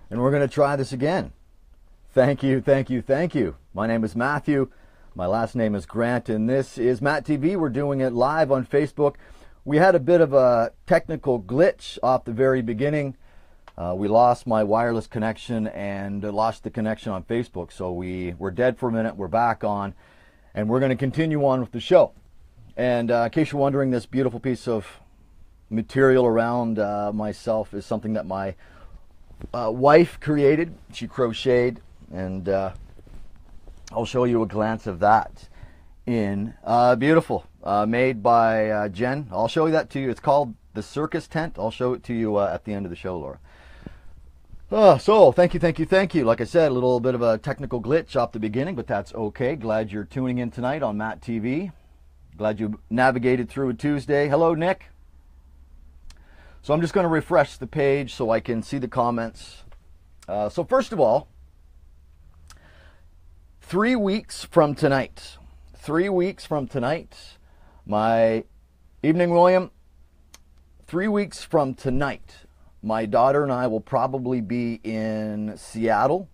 and we're going to try this again. Thank you, thank you, thank you. My name is Matthew. My last name is Grant, and this is MattTv. We're doing it live on Facebook. We had a bit of a technical glitch off the very beginning. We lost my wireless connection and lost the connection on Facebook, so we're dead for a minute. We're back on, and we're going to continue on with the show. And in case you're wondering, this beautiful piece of material around myself is something that my wife created. She crocheted, and I'll show you a glance of that in beautiful, made by Jen. I'll show you that to you. It's called the circus tent. I'll show it to you at the end of the show, Laura. So thank you, thank you, thank you. Like I said, a little bit of a technical glitch off the beginning, but that's okay. Glad you're tuning in tonight on MattTv. Glad you navigated through a Tuesday. Hello, Nick. So I'm just going to refresh the page so I can see the comments. So first of all, 3 weeks from tonight, my evening, William, 3 weeks from tonight, my daughter and I will probably be in Seattle,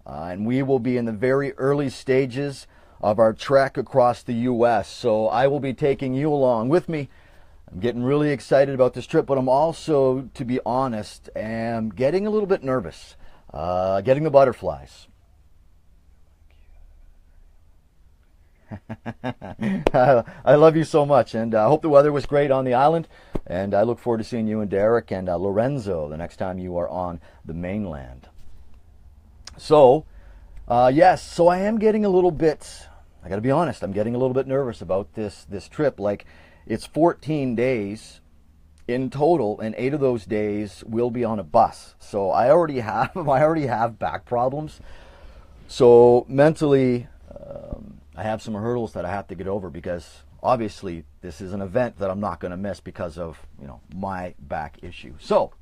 and we will be in the very early stages of our trek across the U.S. So I will be taking you along with me. I'm getting really excited about this trip, but I'm also, to be honest, am getting a little bit nervous, getting the butterflies. I love you so much, and I hope the weather was great on the island, and I look forward to seeing you and Derek and Lorenzo the next time you are on the mainland. So, yes, so I am getting a little bit, I gotta be honest, I'm getting a little bit nervous about this trip. Like, it's 14 days in total, and 8 of those days will be on a bus. So I already have back problems. So mentally, I have some hurdles that I have to get over, because obviously this is an event that I'm not going to miss because of, my back issue. So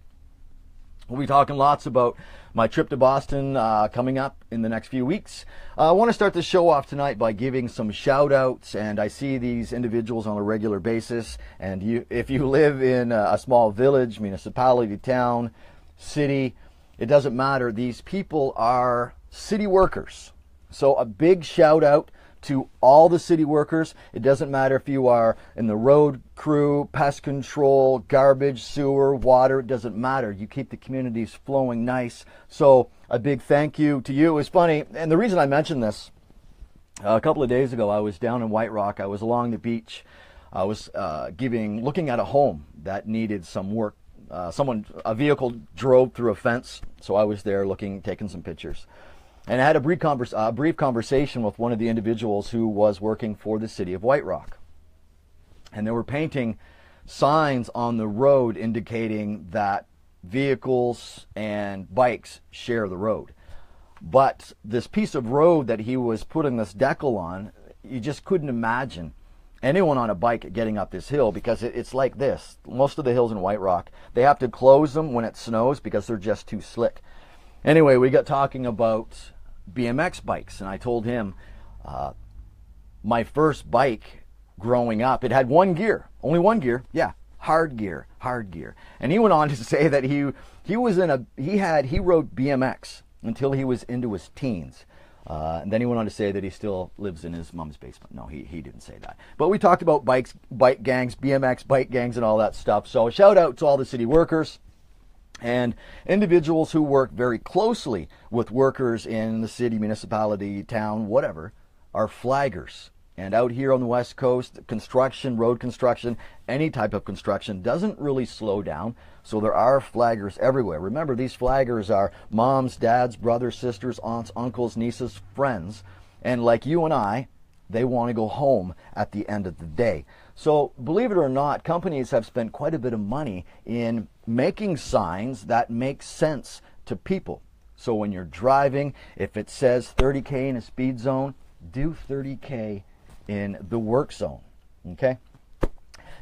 we'll be talking lots about my trip to Boston coming up in the next few weeks. I want to start the show off tonight by giving some shout outs, and I see these individuals on a regular basis, and if you live in a small village, municipality, town, city, it doesn't matter. These people are city workers. So a big shout out to all the city workers. It doesn't matter if you are in the road crew, pest control, garbage, sewer, water, it doesn't matter. You keep the communities flowing nice. So a big thank you to you. It's funny, and the reason I mentioned this, a couple of days ago I was down in White Rock. I was along the beach. I was looking at a home that needed some work. A vehicle drove through a fence, so I was there looking, taking some pictures. And I had a brief conversation with one of the individuals who was working for the city of White Rock. And they were painting signs on the road indicating that vehicles and bikes share the road. But this piece of road that he was putting this decal on, you just couldn't imagine anyone on a bike getting up this hill, because it's like this. Most of the hills in White Rock, they have to close them when it snows because they're just too slick. Anyway, we got talking about BMX bikes, and I told him my first bike growing up, it had one gear, only one gear, yeah, hard gear. And he went on to say that he rode BMX until he was into his teens. And then he went on to say that he still lives in his mom's basement. No, he didn't say that. But we talked about bikes, bike gangs, BMX bike gangs, and all that stuff. So shout out to all the city workers and individuals who work very closely with workers in the city, municipality, town, whatever, are flaggers. And out here on the West Coast, construction, road construction, any type of construction doesn't really slow down. So there are flaggers everywhere. Remember, these flaggers are moms, dads, brothers, sisters, aunts, uncles, nieces, friends. And like you and I, they want to go home at the end of the day. So believe it or not, companies have spent quite a bit of money in making signs that make sense to people. So when you're driving, if it says 30K in a speed zone, do 30K in the work zone, okay?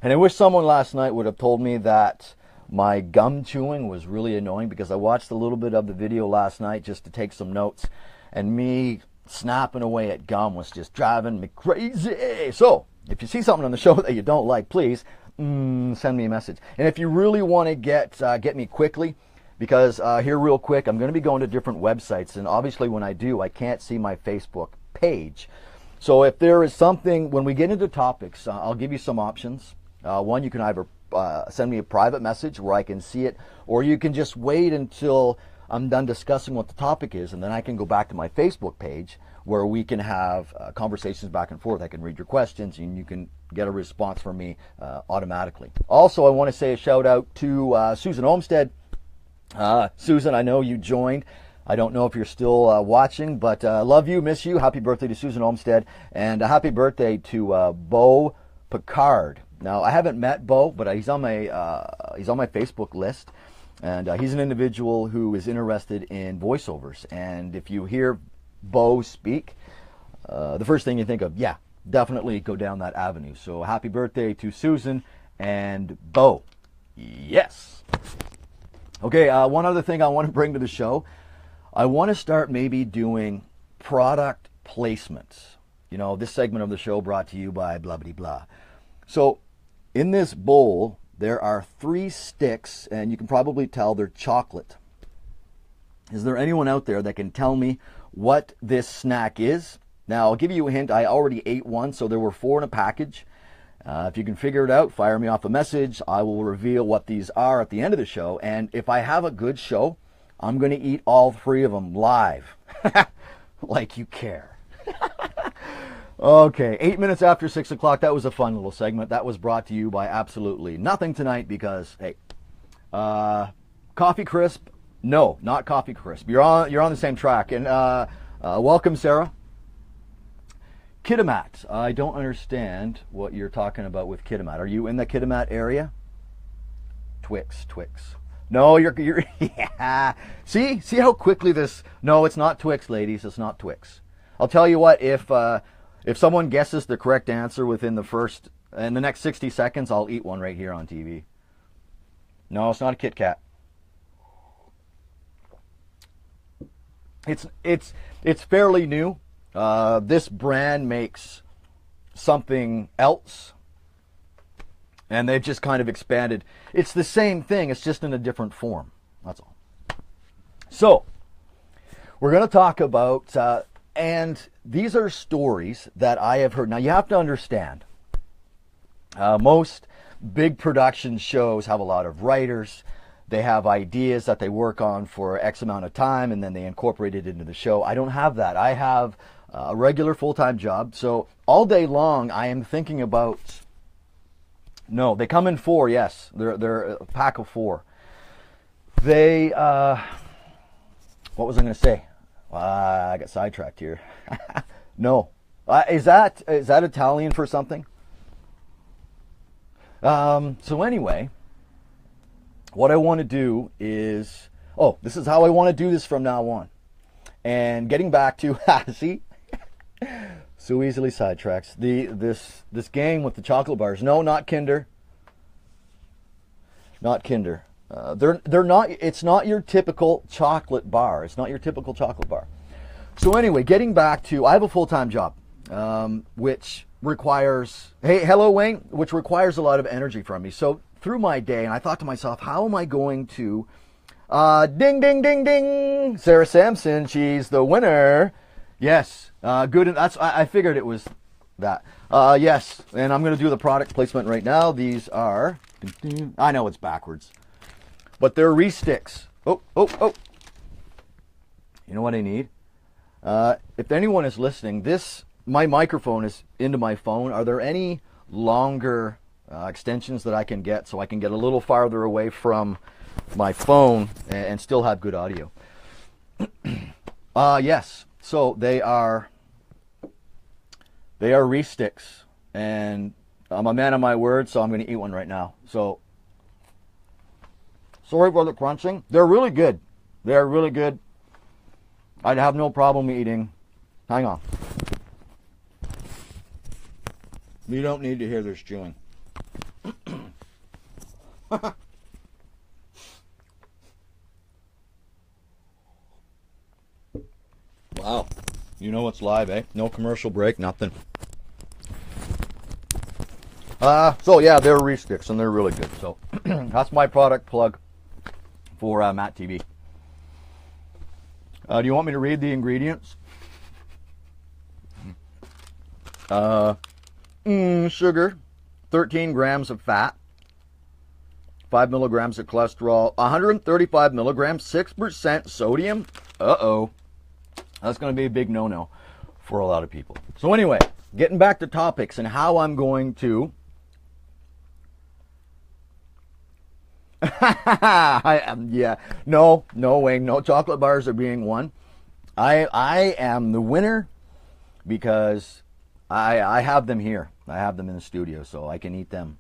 And I wish someone last night would have told me that my gum chewing was really annoying, because I watched a little bit of the video last night just to take some notes, and me snapping away at gum was just driving me crazy. So if you see something on the show that you don't like, please send me a message. And if you really want to get me quickly, because here real quick, I'm going to be going to different websites, and obviously when I do, I can't see my Facebook page. So if there is something, when we get into topics, I'll give you some options. One, you can either send me a private message where I can see it, or you can just wait until I'm done discussing what the topic is, and then I can go back to my Facebook page where we can have conversations back and forth. I can read your questions, and you can get a response from me automatically. Also, I want to say a shout out to Susan Olmstead. Susan, I know you joined. I don't know if you're still watching, but love you, miss you. Happy birthday to Susan Olmstead, and a happy birthday to Beau Picard. Now, I haven't met Beau, but he's on my Facebook list, and he's an individual who is interested in voiceovers. And if you hear Beau speak, the first thing you think of, yeah, definitely go down that avenue. So happy birthday to Susan and Beau. Yes. Okay, one other thing I want to bring to the show. I want to start maybe doing product placements. You know, this segment of the show brought to you by blah, blah, blah. So in this bowl, there are 3 sticks, and you can probably tell they're chocolate. Is there anyone out there that can tell me what this snack is? Now, I'll give you a hint. I already ate one, so there were 4 in a package. If you can figure it out, fire me off a message. I will reveal what these are at the end of the show. And if I have a good show, I'm going to eat all 3 of them live. Like you care. Okay, 8 minutes after 6 o'clock. That was a fun little segment. That was brought to you by absolutely nothing tonight because, hey, Coffee Crisp. No, not Coffee Crisp. You're on the same track. And welcome, Sarah. Kitimat. I don't understand what you're talking about with Kitimat. Are you in the Kitimat area? Twix. No, you're yeah. See how quickly this. No, it's not Twix, ladies. It's not Twix. I'll tell you what. If someone guesses the correct answer in the next 60 seconds, I'll eat one right here on TV. No, it's not a Kit Kat. It's fairly new. This brand makes something else, and they've just kind of expanded. It's the same thing, it's just in a different form. That's all. So, we're going to talk about, and these are stories that I have heard. Now, you have to understand, most big production shows have a lot of writers. They have ideas that they work on for X amount of time, and then they incorporate it into the show. I don't have that. I have a regular full-time job, so all day long I am thinking about. No, they come in 4. Yes, they're a pack of 4. They. What was I going to say? I got sidetracked here. No, is that Italian for something? So anyway, what I want to do is. Oh, this is how I want to do this from now on. And getting back to see. So easily sidetracks. This game with the chocolate bars. No, not Kinder. Not Kinder. They're not. It's not your typical chocolate bar. It's not your typical chocolate bar. So anyway, getting back to, I have a full-time job, which requires. Hey, hello Wayne, which requires a lot of energy from me. So through my day, and I thought to myself, how am I going to? Ding ding ding ding. Sarah Sampson, she's the winner. Yes, good. That's. I figured it was that. Yes, and I'm going to do the product placement right now. These are. I know it's backwards, but they're Re-Sticks. Oh. You know what I need? If anyone is listening, my microphone is into my phone. Are there any longer extensions that I can get so I can get a little farther away from my phone and still have good audio? Yes. So they are Re-Sticks, and I'm a man of my word, so I'm going to eat one right now. So, sorry for the crunching. They're really good. They're really good. I'd have no problem eating. Hang on. You don't need to hear this chewing. Wow. You know it's live, eh? No commercial break, nothing. So yeah, they're Re-Sticks and they're really good. So that's my product plug for MattTv. Do you want me to read the ingredients? Sugar, 13 grams of fat, 5 milligrams of cholesterol, 135 milligrams, 6% sodium. Uh-oh. That's going to be a big no-no for a lot of people. So anyway, getting back to topics and how I'm going to... yeah, no, Wayne, no chocolate bars are being won. I am the winner because I have them here. I have them in the studio, so I can eat them.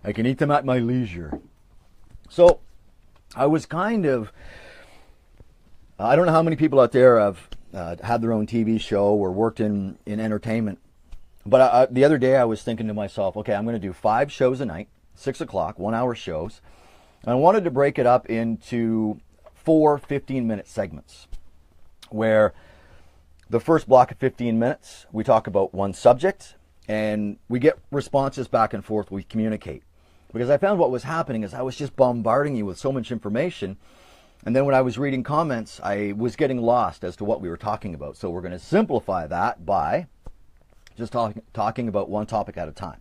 I can eat them at my leisure. So I was kind of... I don't know how many people out there have had their own TV show or worked in entertainment. But the other day I was thinking to myself, okay, I'm going to do 5 shows a night, 6 o'clock, 1-hour shows. And I wanted to break it up into 4 15-minute segments where the first block of 15 minutes, we talk about one subject and we get responses back and forth. We communicate. Because I found what was happening is I was just bombarding you with so much information. And then when I was reading comments, I was getting lost as to what we were talking about. So we're going to simplify that by just talking about one topic at a time.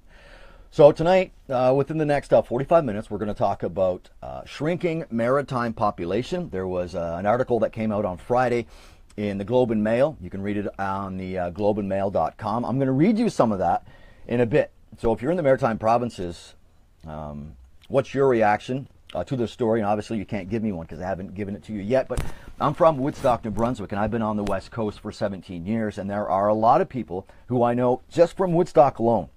So tonight, within the next 45 minutes, we're going to talk about shrinking maritime population. There was an article that came out on Friday in the Globe and Mail. You can read it on the globeandmail.com. I'm going to read you some of that in a bit. So if you're in the Maritime provinces, what's your reaction to the story? And obviously you can't give me one because I haven't given it to you yet, but I'm from Woodstock, New Brunswick, and I've been on the West Coast for 17 years, and there are a lot of people who I know just from Woodstock alone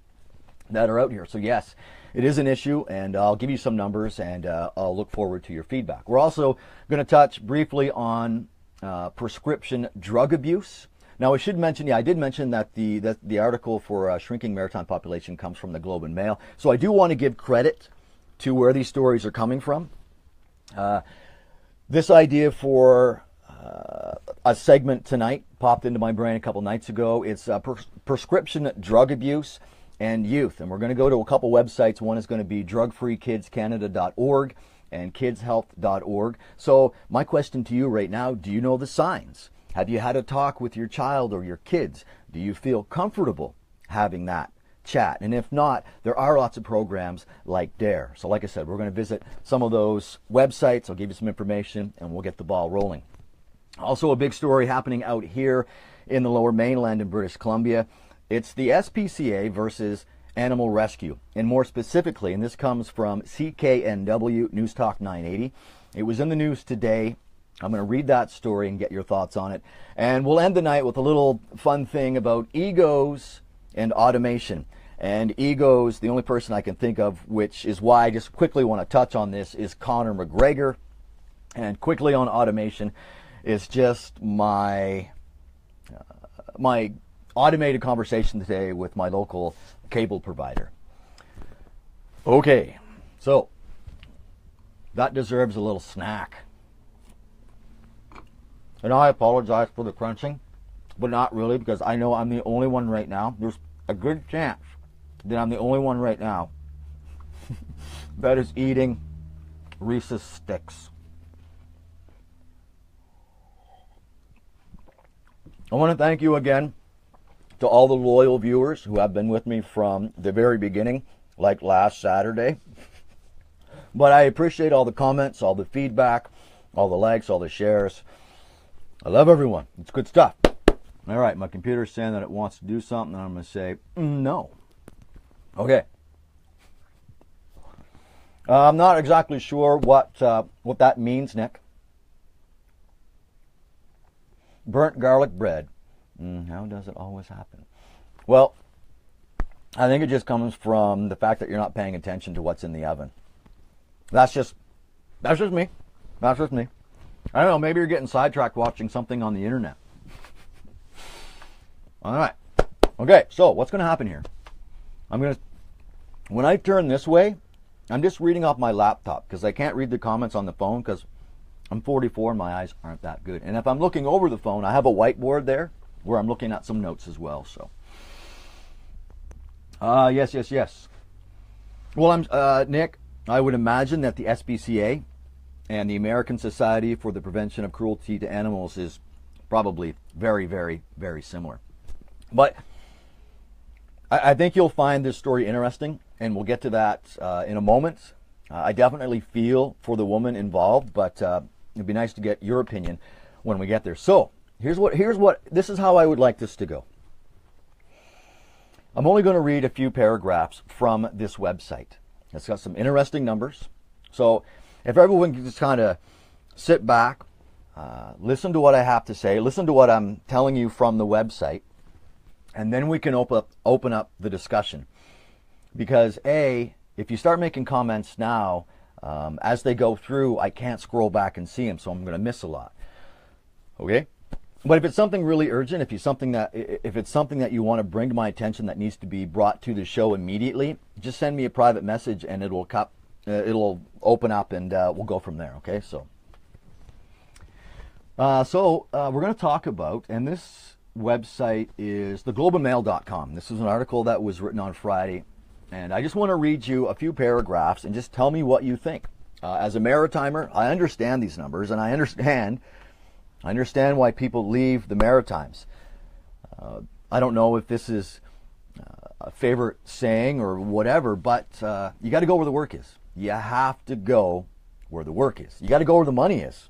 that are out here. So yes, it is an issue, and I'll give you some numbers, and I'll look forward to your feedback. We're also going to touch briefly on prescription drug abuse. Now, I should mention, I did mention that the article for shrinking maritime population comes from the Globe and Mail. So I do want to give credit to where these stories are coming from. This idea for a segment tonight popped into my brain a couple nights ago. It's prescription drug abuse and youth. And we're going to go to a couple websites. One is going to be drugfreekidscanada.org and kidshealth.org. So my question to you right now, do you know the signs? Have you had a talk with your child or your kids? Do you feel comfortable having that chat? And if not, there are lots of programs like DARE. So like I said, we're going to visit some of those websites. I'll give you some information and we'll get the ball rolling. Also a big story happening out here in the Lower Mainland in British Columbia. It's the SPCA versus Animal Rescue. And more specifically, and this comes from CKNW News Talk 980. It was in the news today. I'm going to read that story and get your thoughts on it. And we'll end the night with a little fun thing about egos and automation. And egos, the only person I can think of, which is why I just quickly want to touch on this, is Conor McGregor. And quickly on automation is just my automated conversation today with my local cable provider. Okay, so that deserves a little snack. And I apologize for the crunching, but not really, because I know I'm the only one right now. There's a good chance that I'm the only one right now that is eating Reese's Sticks. I want to thank you again to all the loyal viewers who have been with me from the very beginning, like last Saturday. But I appreciate all the comments, all the feedback, all the likes, all the shares. I love everyone. It's good stuff. All right, my computer's saying that it wants to do something, and I'm going to say no. Okay. I'm not exactly sure what that means, Nick. Burnt garlic bread. How does it always happen? Well, I think it just comes from the fact that you're not paying attention to what's in the oven. That's just me. That's just me. I don't know, maybe you're getting sidetracked watching something on the internet. All right. Okay, so what's going to happen here? When I turn this way, I'm just reading off my laptop because I can't read the comments on the phone because I'm 44 and my eyes aren't that good. And if I'm looking over the phone, I have a whiteboard there where I'm looking at some notes as well. So, yes. Well, Nick, I would imagine that the SPCA and the American Society for the Prevention of Cruelty to Animals is probably very, very, very similar. But I think you'll find this story interesting, and we'll get to that in a moment. I definitely feel for the woman involved, but it'd be nice to get your opinion when we get there. So this is how I would like this to go. I'm only going to read a few paragraphs from this website. It's got some interesting numbers. So if everyone can just kind of sit back, listen to what I have to say, listen to what I'm telling you from the website, and then we can open up the discussion. Because if you start making comments now, as they go through, I can't scroll back and see them, so I'm going to miss a lot. Okay? But if it's something really urgent, if it's something that you want to bring to my attention that needs to be brought to the show immediately, just send me a private message and it'll open up and we'll go from there. Okay? So we're going to talk about, and this website is theglobeandmail.com. This is an article that was written on Friday, and I just want to read you a few paragraphs and just tell me what you think. As a Maritimer, I understand these numbers, and I understand why people leave the Maritimes. I don't know if this is a favorite saying or whatever, but you got to go where the work is. You have to go where the work is. You got to go where the money is.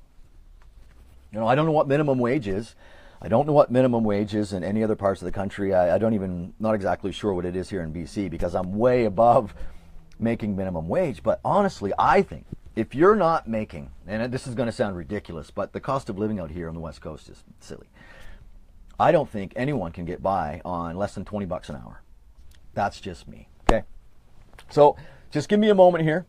You know, I don't know what minimum wage is. I don't know what minimum wage is in any other parts of the country. Not exactly sure what it is here in BC, because I'm way above making minimum wage. But honestly, I think if you're not making, and this is going to sound ridiculous, but the cost of living out here on the West Coast is silly. I don't think anyone can get by on less than 20 bucks an hour. That's just me. Okay. So just give me a moment here.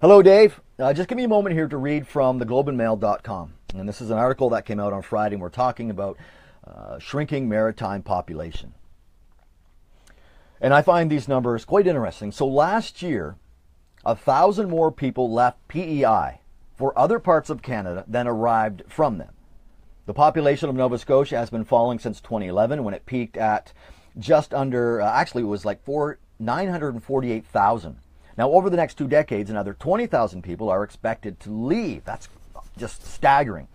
Hello, Dave. Just give me a moment here to read from theglobeandmail.com. And this is an article that came out on Friday, and we're talking about shrinking maritime population. And I find these numbers quite interesting. So last year, 1,000 more people left PEI for other parts of Canada than arrived from them. The population of Nova Scotia has been falling since 2011, when it peaked at just under, actually it was like 948,000. Now over the next 2 decades, another 20,000 people are expected to leave. That's just staggering.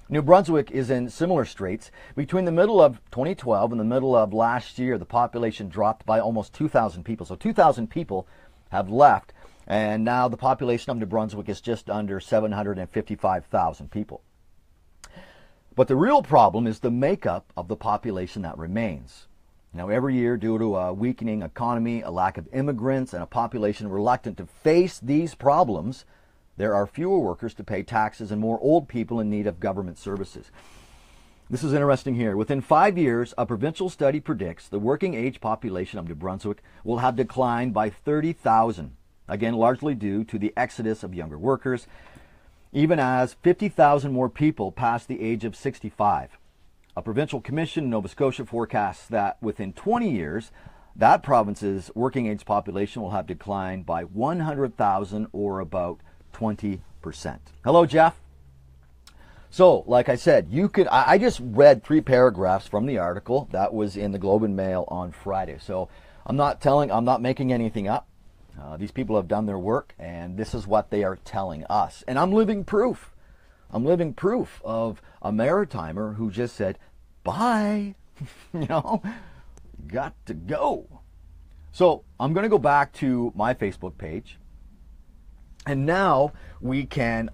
New Brunswick is in similar straits. Between the middle of 2012 and the middle of last year, the population dropped by almost 2,000 people. So 2,000 people have left, and now the population of New Brunswick is just under 755,000 people. But the real problem is the makeup of the population that remains. Now, every year, due to a weakening economy, a lack of immigrants, and a population reluctant to face these problems, there are fewer workers to pay taxes and more old people in need of government services. This is interesting here. Within 5 years, a provincial study predicts the working age population of New Brunswick will have declined by 30,000, again largely due to the exodus of younger workers, even as 50,000 more people pass the age of 65. A provincial commission in Nova Scotia forecasts that within 20 years, that province's working age population will have declined by 100,000, or about 20%. Hello, Jeff. So, like I said, I just read 3 paragraphs from the article that was in the Globe and Mail on Friday. So I'm not making anything up. These people have done their work, and this is what they are telling us. And I'm living proof. I'm living proof of a Maritimer who just said, bye, got to go. So I'm going to go back to my Facebook page. And now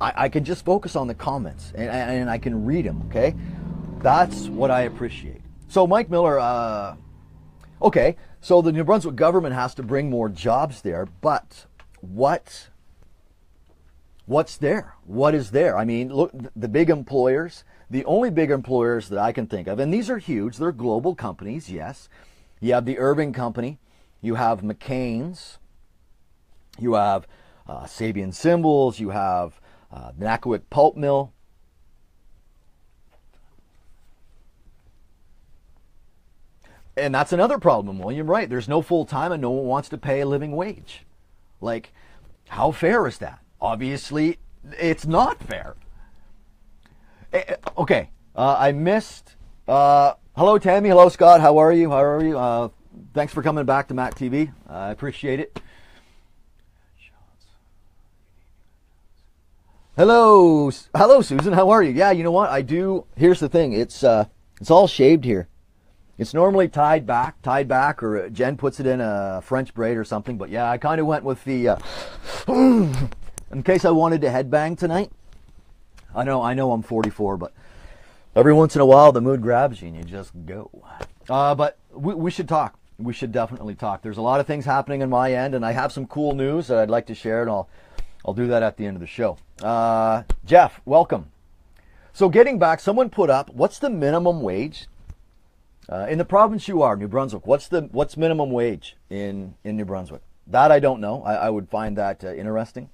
I can just focus on the comments, and I can read them, okay? That's what I appreciate. So Mike Miller, okay, so the New Brunswick government has to bring more jobs there, but what's there? What is there? I mean, look, the big employers, the only big employers that I can think of, and these are huge, they're global companies, yes. You have the Irving Company, you have McCain's, you have Sabian Cymbals, you have the Nakawik Pulp Mill. And that's another problem, William, right? There's no full-time and no one wants to pay a living wage. Like, how fair is that? Obviously, it's not fair. Okay, I missed... hello, Tammy. Hello, Scott. How are you? Thanks for coming back to MattTv. I appreciate it. Hello, Susan. How are you? Yeah, you know what? I do. Here's the thing. It's all shaved here. It's normally tied back, or Jen puts it in a French braid or something. But yeah, I kind of went with the in case I wanted to headbang tonight. I know I'm 44, but every once in a while the mood grabs you and you just go. But we should talk. We should definitely talk. There's a lot of things happening on my end, and I have some cool news that I'd like to share, and I'll do that at the end of the show. Jeff, welcome. So getting back, someone put up, what's the minimum wage in the province you are, New Brunswick? What's minimum wage in New Brunswick? That I don't know. I would find that interesting.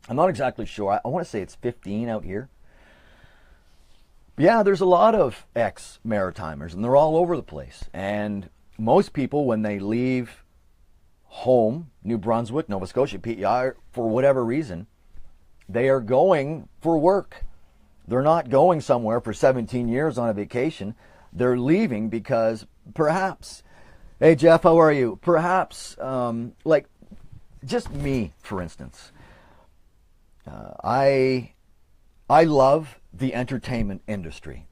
I'm not exactly sure. I want to say it's 15 out here. Yeah, there's a lot of ex-Maritimers, and they're all over the place. And most people, when they leave home, New Brunswick, Nova Scotia, PEI, for whatever reason, they are going for work. They're not going somewhere for 17 years on a vacation. They're leaving because perhaps, hey Jeff, how are you? Perhaps, like, just me, for instance. I love the entertainment industry.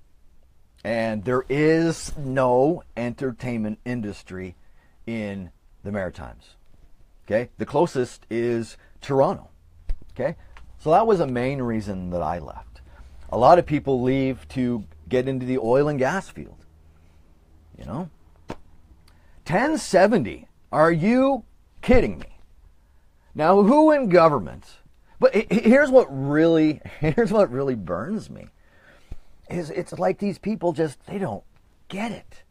And there is no entertainment industry in the Maritimes. Okay? The closest is Toronto. Okay? So that was a main reason that I left. A lot of people leave to get into the oil and gas field. You know? 1070. Are you kidding me? Now, who in government? But here's what really burns me. It's like these people they don't get it.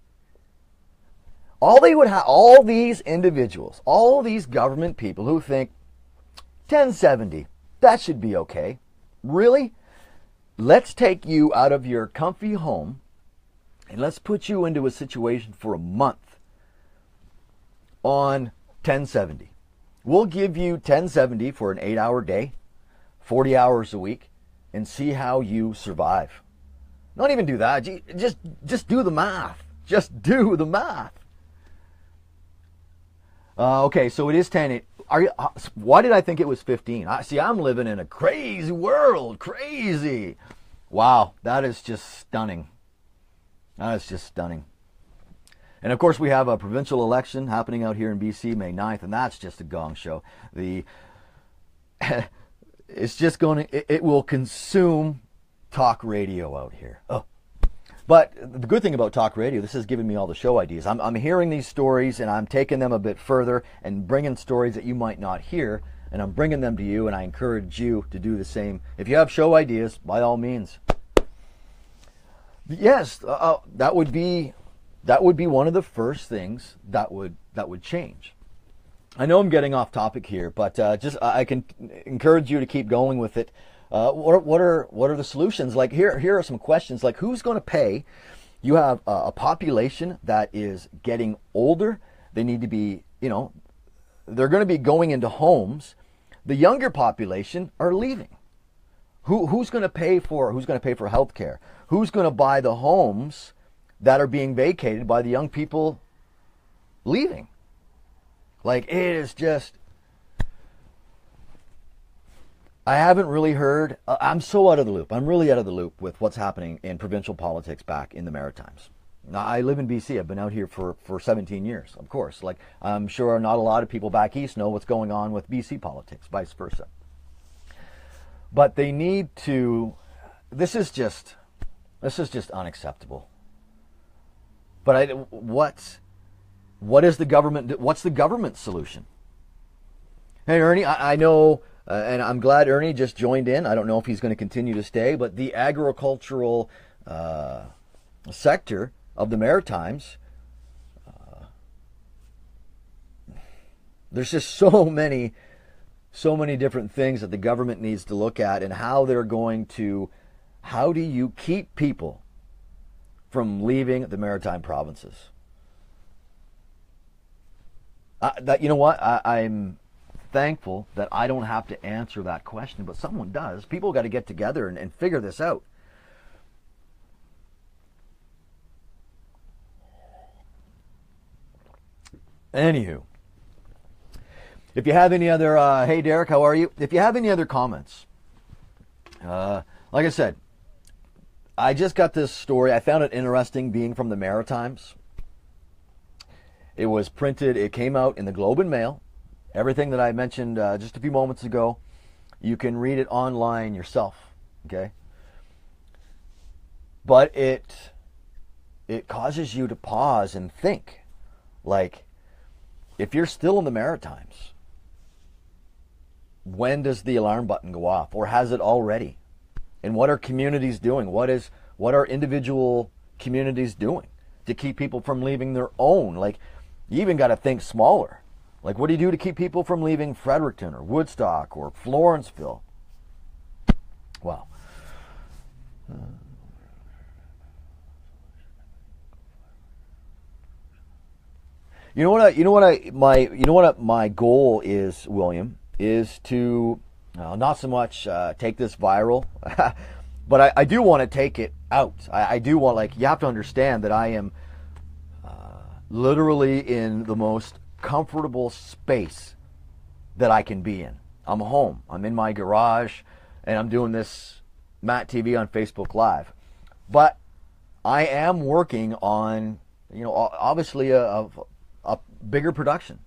All these individuals, all these government people who think 1070, that should be okay. Really? Let's take you out of your comfy home and let's put you into a situation for a month on 1070. We'll give you 1070 for an 8-hour day, 40 hours a week, and see how you survive. Not even do that. Just do the math. Just do the math. Okay, so it is 10. Why did I think it was 15? See, I'm living in a crazy world. Crazy. Wow, that is just stunning. That is just stunning. And of course, we have a provincial election happening out here in BC, May 9th, and that's just a gong show. It's just it will consume talk radio out here. Oh. But the good thing about talk radio, this has given me all the show ideas. I'm hearing these stories and I'm taking them a bit further and bringing stories that you might not hear, and I'm bringing them to you, and I encourage you to do the same. If you have show ideas, by all means. Yes, that would be one of the first things that would change. I know I'm getting off topic here, but I can encourage you to keep going with it. What are the solutions? Like here are some questions. Like, who's going to pay? You have a population that is getting older. They need to be, they're going to be going into homes. The younger population are leaving. Who's going to pay for health care? Who's going to buy the homes that are being vacated by the young people leaving? Like, it is just, I haven't really heard, I'm so out of the loop. I'm really out of the loop with what's happening in provincial politics back in the Maritimes. Now, I live in BC. I've been out here for 17 years, of course. Like, I'm sure not a lot of people back east know what's going on with BC politics, vice versa. But they need to, this is just unacceptable. But what is the government, what's the government solution? Hey, Ernie, I know, and I'm glad Ernie just joined in. I don't know if he's going to continue to stay, but the agricultural sector of the Maritimes, there's just so many different things that the government needs to look at, and how do you keep people from leaving the Maritime provinces? You know what? I'm thankful that I don't have to answer that question, but someone does. People got to get together and figure this out. Anywho, if you have any other, hey Derek, how are you? If you have any other comments Like I said, I just got this story. I found it interesting being from the Maritimes. It was printed, it came out in the Globe and Mail. Everything that I mentioned just a few moments ago, you can read it online yourself, okay? But it causes you to pause and think. Like, if you're still in the Maritimes, when does the alarm button go off? Or has it already? And what are communities doing? What are individual communities doing to keep people from leaving their own? Like, you even got to think smaller. Like, what do you do to keep people from leaving Fredericton or Woodstock or Florenceville? Wow. You know what my goal is, William, is to not so much take this viral, but I do want to take it out. I do want, like, you have to understand that I am literally in the most comfortable space that I can be in. I'm home. I'm in my garage, and I'm doing this MattTv on Facebook Live. But I am working on, obviously a bigger production.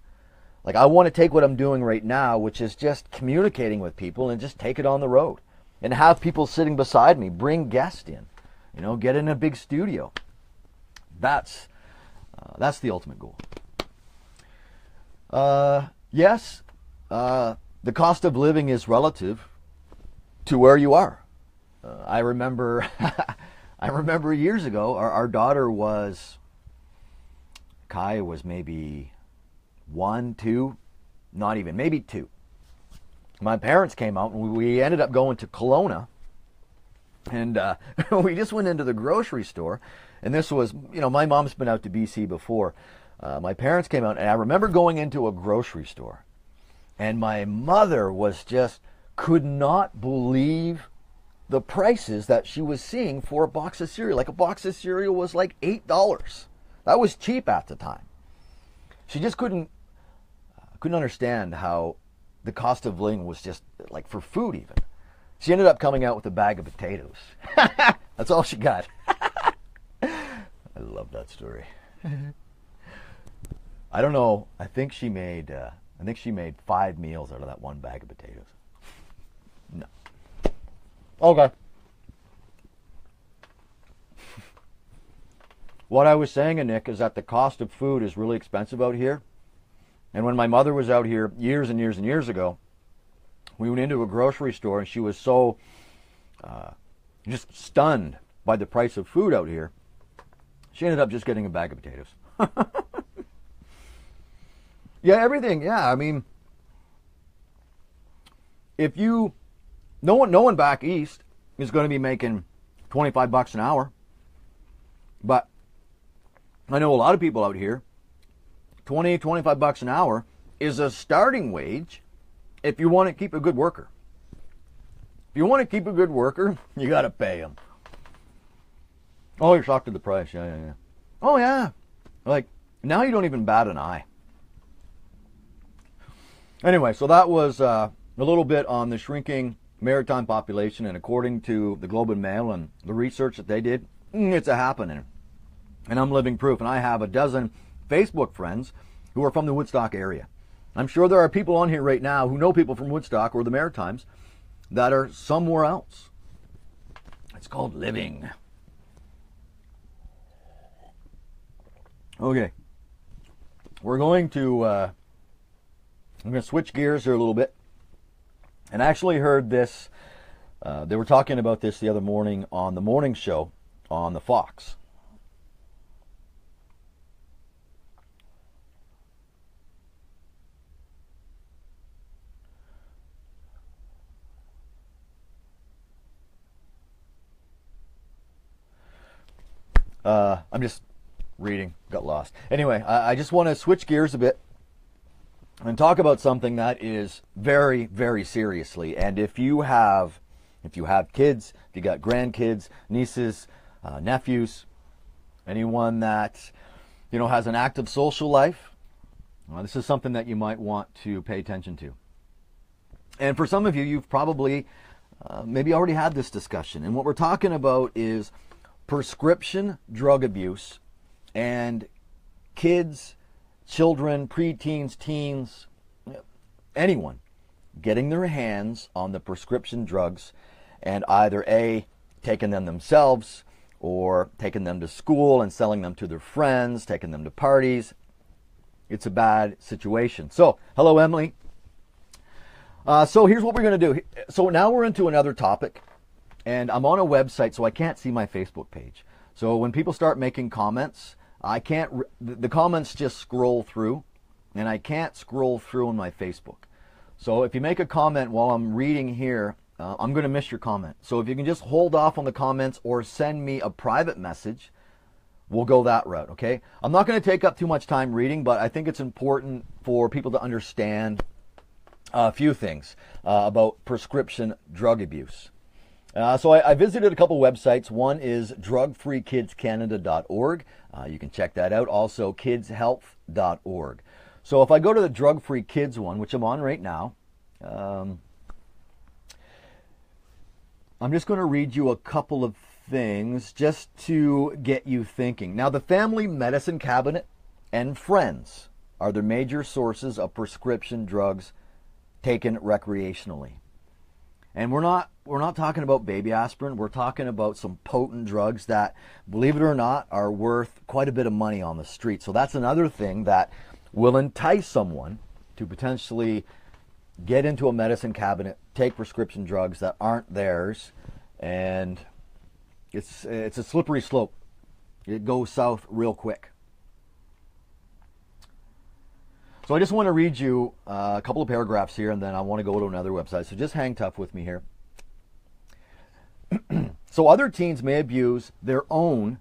Like, I want to take what I'm doing right now, which is just communicating with people, and just take it on the road and have people sitting beside me, bring guests in, get in a big studio. That's the ultimate goal. Yes, the cost of living is relative to where you are. I remember years ago, our daughter was, Kai was maybe 1, 2, not even, maybe 2. My parents came out, and we ended up going to Kelowna, and we just went into the grocery store, and this was, my mom's been out to BC before. My parents came out, and I remember going into a grocery store, and my mother could not believe the prices that she was seeing for a box of cereal. Like, a box of cereal was like $8. That was cheap at the time. She just couldn't understand how the cost of living was, just like for food even. She ended up coming out with a bag of potatoes. That's all she got. I love that story. I don't know. I think she made 5 meals out of that one bag of potatoes. No. Okay. What I was saying, Nick, is that the cost of food is really expensive out here. And when my mother was out here years and years and years ago, we went into a grocery store, and she was so just stunned by the price of food out here, she ended up just getting a bag of potatoes. Yeah, everything. Yeah, I mean, no one back east is going to be making $25 an hour, but I know a lot of people out here, $25 an hour is a starting wage if you want to keep a good worker. If you want to keep a good worker, you got to pay them. Oh, you're shocked at the price. Yeah. Oh, yeah. Like, now you don't even bat an eye. Anyway, so that was a little bit on the shrinking maritime population, and according to the Globe and Mail and the research that they did, it's a happening. And I'm living proof, and I have a dozen Facebook friends who are from the Woodstock area. I'm sure there are people on here right now who know people from Woodstock or the Maritimes that are somewhere else. It's called living. Okay. I'm going to switch gears here a little bit. And I actually heard this, they were talking about this the other morning on the morning show on the Fox. I'm just reading, got lost. Anyway, I just want to switch gears a bit and talk about something that is very, very seriously. And if you have kids, if you got grandkids, nieces, nephews, anyone that has an active social life, this is something that you might want to pay attention to. And for some of you, you've probably maybe already had this discussion. And what we're talking about is prescription drug abuse and kids, children, preteens, teens, anyone getting their hands on the prescription drugs and either A, taking them themselves, or taking them to school and selling them to their friends, taking them to parties. It's a bad situation. So, hello, Emily. So here's what we're going to do. So now we're into another topic, and I'm on a website, so I can't see my Facebook page. So when people start making comments, I can't, the comments just scroll through, and I can't scroll through on my Facebook. So if you make a comment while I'm reading here, I'm going to miss your comment. So if you can just hold off on the comments or send me a private message, we'll go that route, okay? I'm not going to take up too much time reading, but I think it's important for people to understand a few things about prescription drug abuse. So I visited a couple websites. One is drugfreekidscanada.org. You can check that out. Also, kidshealth.org. So if I go to the Drug Free Kids one, which I'm on right now, I'm just going to read you a couple of things just to get you thinking. Now, the Family Medicine Cabinet and Friends are the major sources of prescription drugs taken recreationally. And we're not talking about baby aspirin. We're talking about some potent drugs that, believe it or not, are worth quite a bit of money on the street. So that's another thing that will entice someone to potentially get into a medicine cabinet, take prescription drugs that aren't theirs, and it's a slippery slope. It goes south real quick. So I just want to read you a couple of paragraphs here, and then I want to go to another website. So just hang tough with me here. So other teens may abuse their own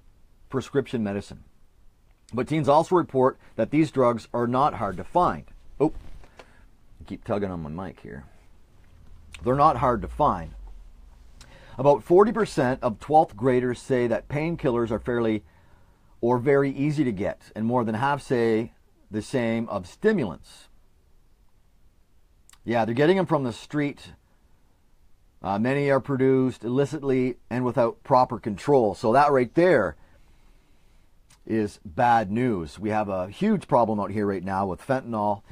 prescription medicine. But teens also report that these drugs are not hard to find. Oh, I keep tugging on my mic here. They're not hard to find. About 40% of 12th graders say that painkillers are fairly or very easy to get, and more than half say the same of stimulants. Yeah, they're getting them from the street. Many are produced illicitly and without proper control. So that right there is bad news. We have a huge problem out here right now with fentanyl.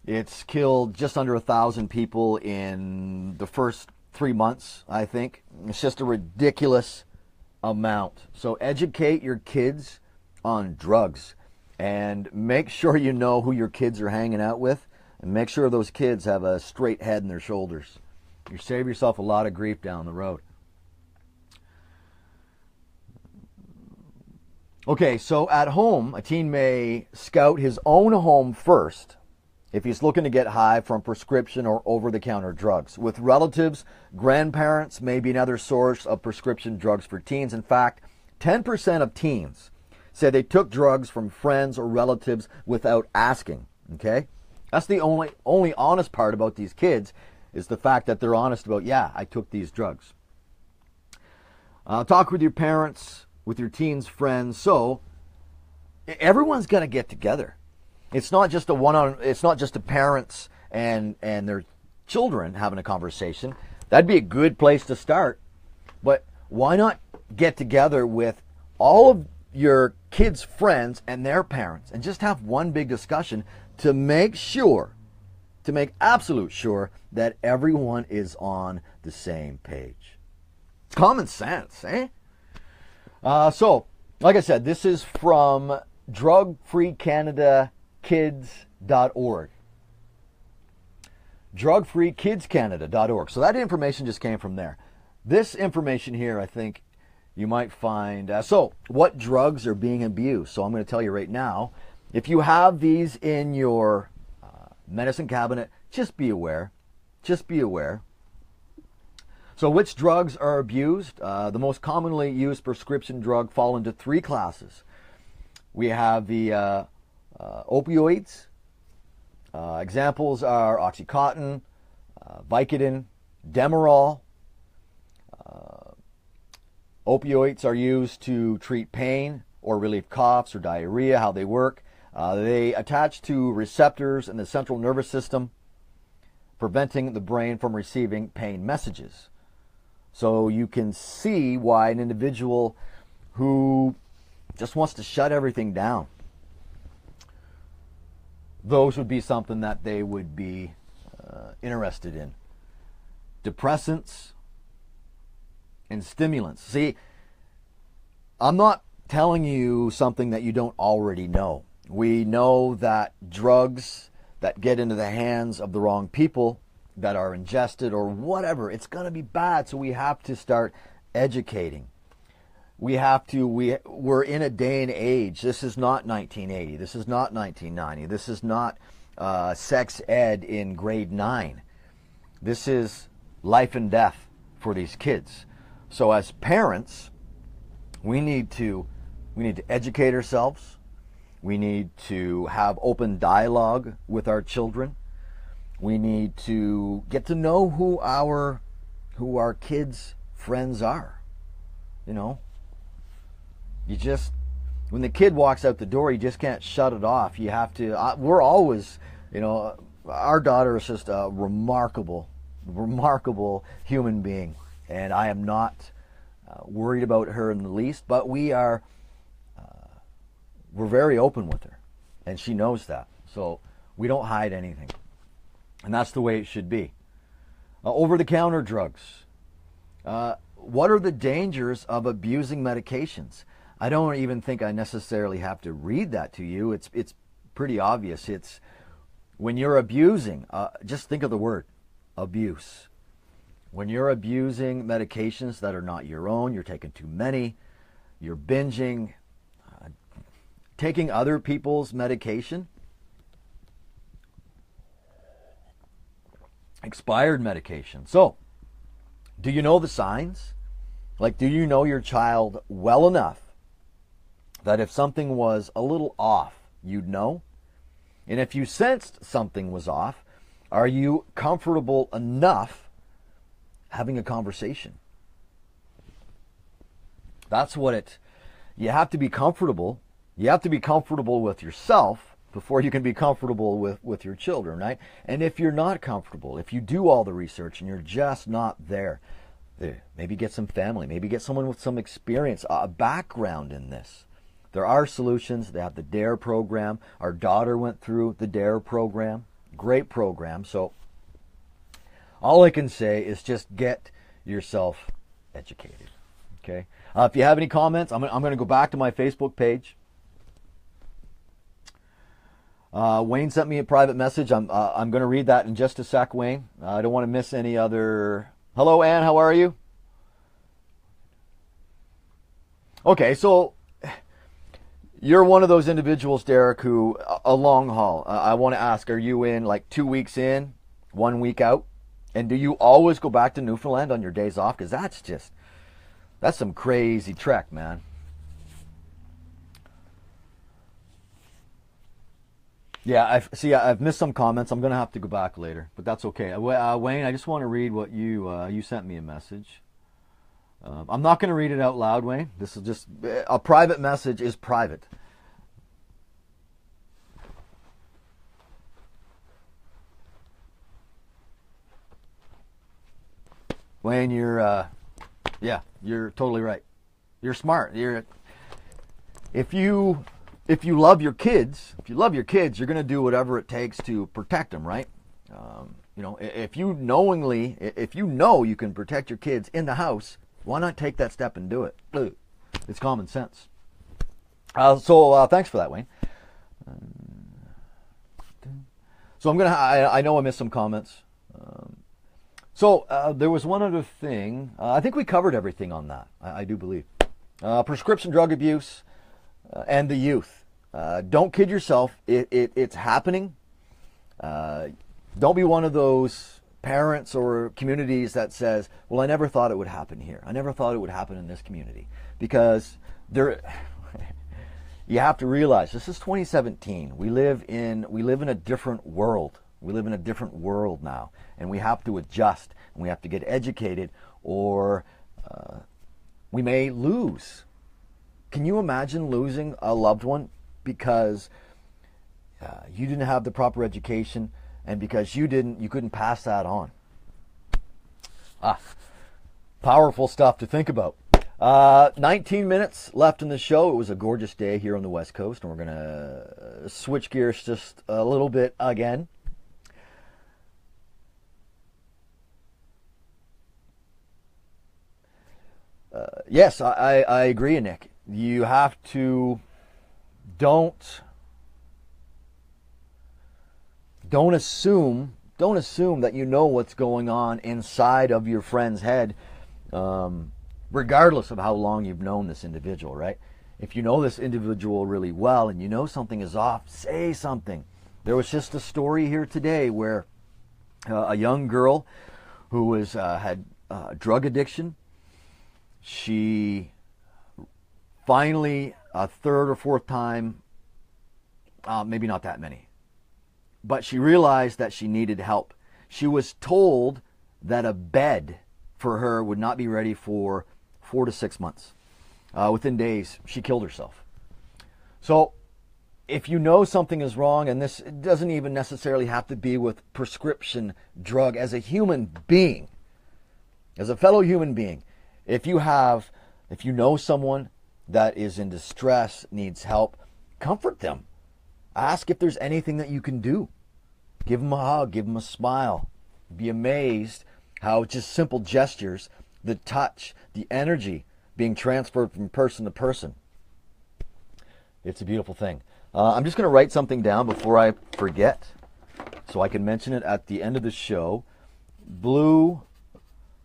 It's killed just under 1,000 people in the first 3 months, I think. It's just a ridiculous amount. So educate your kids on drugs and make sure you know who your kids are hanging out with, and make sure those kids have a straight head in their shoulders. You save yourself a lot of grief down the road. Okay, so at home, a teen may scout his own home first if he's looking to get high from prescription or over-the-counter drugs. With relatives, grandparents may be another source of prescription drugs for teens. In fact, 10% of teens say they took drugs from friends or relatives without asking. Okay? That's the only honest part about these kids, is the fact that they're honest about, yeah, I took these drugs. Talk with your parents, with your teens' friends. So everyone's got to get together. It's not just it's not just the parents and their children having a conversation. That'd be a good place to start. But why not get together with all of your kids' friends and their parents and just have one big discussion to make absolute sure that everyone is on the same page. It's common sense, eh? So, like I said, this is from drugfreecanadakids.org. drugfreekidscanada.org. So that information just came from there. This information here, I think you might find. So, what drugs are being abused? So I'm going to tell you right now. If you have these in your medicine cabinet, just be aware. Just be aware. So which drugs are abused? The most commonly used prescription drug fall into 3 classes. We have the opioids. Examples are Oxycontin, Vicodin, Demerol. Opioids are used to treat pain or relieve coughs or diarrhea. How they work. They attach to receptors in the central nervous system, preventing the brain from receiving pain messages. So you can see why an individual who just wants to shut everything down, those would be something that they would be interested in. Depressants and stimulants. See, I'm not telling you something that you don't already know. We know that drugs that get into the hands of the wrong people, that are ingested or whatever, it's going to be bad. So we have to start educating. We're in a day and age. This is not 1980. This is not 1990. This is not sex ed in grade 9. This is life and death for these kids. So as parents, we need to educate ourselves. We need to have open dialogue with our children. We need to get to know who our kids' friends are. You know, when the kid walks out the door, you just can't shut it off. You have to. We're always, our daughter is just a remarkable human being, and I am not worried about her in the least. But we're very open with her, and she knows that. So we don't hide anything. And that's the way it should be. Over-the-counter drugs. What are the dangers of abusing medications? I don't even think I necessarily have to read that to you. It's pretty obvious. It's when you're abusing, just think of the word, abuse. When you're abusing medications that are not your own, you're taking too many, you're binging, taking other people's medication, expired medication. So, do you know the signs? Like, do you know your child well enough that if something was a little off, you'd know? And if you sensed something was off, are you comfortable enough having a conversation? That's what you have to be comfortable. You have to be comfortable with yourself before you can be comfortable with your children, right? And if you're not comfortable, if you do all the research and you're just not there, maybe get some family, maybe get someone with some experience, a background in this. There are solutions. They have the DARE program. Our daughter went through the DARE program. Great program. So all I can say is just get yourself educated, okay? If you have any comments, I'm going to go back to my Facebook page. Wayne sent me a private message. I'm going to read that in just a sec, Wayne. I don't want to miss any other. Hello, Ann. How are you? Okay, so you're one of those individuals, Derek, who a long haul. I want to ask: are you in like 2 weeks in, 1 week out, and do you always go back to Newfoundland on your days off? Because that's some crazy trek, man. Yeah, I've missed some comments. I'm going to have to go back later, but that's okay. Wayne, I just want to read what you sent me a message. I'm not going to read it out loud, Wayne. This is just a private message is private. Wayne, you're totally right. You're smart. If you love your kids, you're going to do whatever it takes to protect them, right? If you know you can protect your kids in the house, why not take that step and do it? It's common sense. So thanks for that, Wayne. So I know I missed some comments. So there was one other thing. I think we covered everything on that. I do believe. Prescription drug abuse and the youth. Don't kid yourself. It's happening. Don't be one of those parents or communities that says, well, I never thought it would happen here. I never thought it would happen in this community. Because you have to realize this is 2017. We live in a different world. We live in a different world now. And we have to adjust. And we have to get educated, or we may lose. Can you imagine losing a loved one because you didn't have the proper education, and because you couldn't pass that on? Powerful stuff to think about. 19 minutes left in the show. It was a gorgeous day here on the West Coast, and we're going to switch gears just a little bit again. Yes, I agree, Nick. You have to don't assume that you know what's going on inside of your friend's head, regardless of how long you've known this individual, right? If you know this individual really well and you know something is off, say something. There was just a story here today where a young girl who was had drug addiction. She finally, a third or fourth time, maybe not that many, but she realized that she needed help. She was told that a bed for her would not be ready for 4 to 6 months. Within days, she killed herself. So if you know something is wrong, and this doesn't even necessarily have to be with prescription drug, as a human being, as a fellow human being, if you know someone that is in distress, needs help, comfort them. Ask if there's anything that you can do. Give them a hug, give them a smile. Be amazed how just simple gestures, the touch, the energy being transferred from person to person. It's a beautiful thing. I'm just going to write something down before I forget so I can mention it at the end of the show. Blue